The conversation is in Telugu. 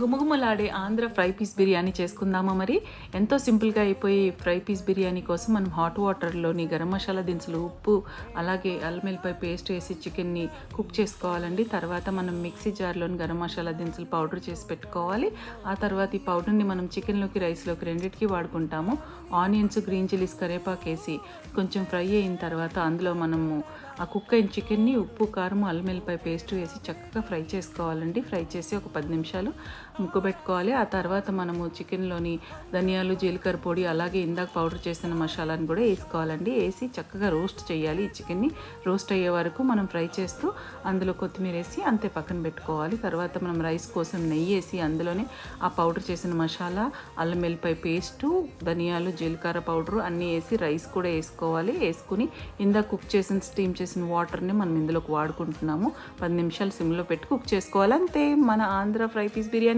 గుమగుమలాడే ఆంధ్ర ఫ్రై పీస్ బిర్యానీ చేసుకుందామా మరి. ఎంతో సింపుల్గా అయిపోయి ఫ్రై పీస్ బిర్యానీ కోసం మనం హాట్ వాటర్లోని గరం మసాలా దినుసులు, ఉప్పు, అలాగే అల్లం వెల్లిపాయ పేస్ట్ వేసి చికెన్ని కుక్ చేసుకోవాలండి. తర్వాత మనం మిక్సీ జార్లోని గరం మసాలా దినుసులు పౌడర్ చేసి పెట్టుకోవాలి. ఆ తర్వాత ఈ పౌడర్ని మనం చికెన్లోకి, రైస్లోకి రెండింటికి వాడుకుంటాము. ఆనియన్స్, గ్రీన్ చిల్లీస్, కరివేపాకు వేసి కొంచెం ఫ్రై అయిన తర్వాత అందులో మనము ఆ కుక్ అయిన చికెన్ని ఉప్పు, కారం, అల్లం వెల్లిపాయ పేస్ట్ వేసి చక్కగా ఫ్రై చేసుకోవాలండి. ఫ్రై చేసి ఒక 10 నిమిషాలు ముక్కబెట్టుకోవాలి. ఆ తర్వాత మనము చికెన్లోని ధనియాలు, జీలకర్ర పొడి, అలాగే ఇందాక పౌడర్ చేసిన మసాలాను కూడా వేసుకోవాలండి. వేసి చక్కగా రోస్ట్ చేయాలి. ఈ చికెన్ని రోస్ట్ అయ్యే వరకు మనం ఫ్రై చేస్తూ అందులో కొత్తిమీర వేసి అంతే పక్కన పెట్టుకోవాలి. తర్వాత మనం రైస్ కోసం నెయ్యి వేసి అందులోనే ఆ పౌడర్ చేసిన మసాలా, అల్లం వెల్లిపాయ పేస్టు, ధనియాలు, జీలకర్ర పౌడరు అన్నీ వేసి రైస్ కూడా వేసుకోవాలి. వేసుకుని ఇందాక కుక్ చేసిన స్టీమ్ చేసిన వాటర్ని మనం ఇందులోకి వాడుకుంటున్నాము. 10 నిమిషాలు సిమ్లో పెట్టి కుక్ చేసుకోవాలి. అంతే, మన ఆంధ్ర ఫ్రై పీస్ బిర్యానీ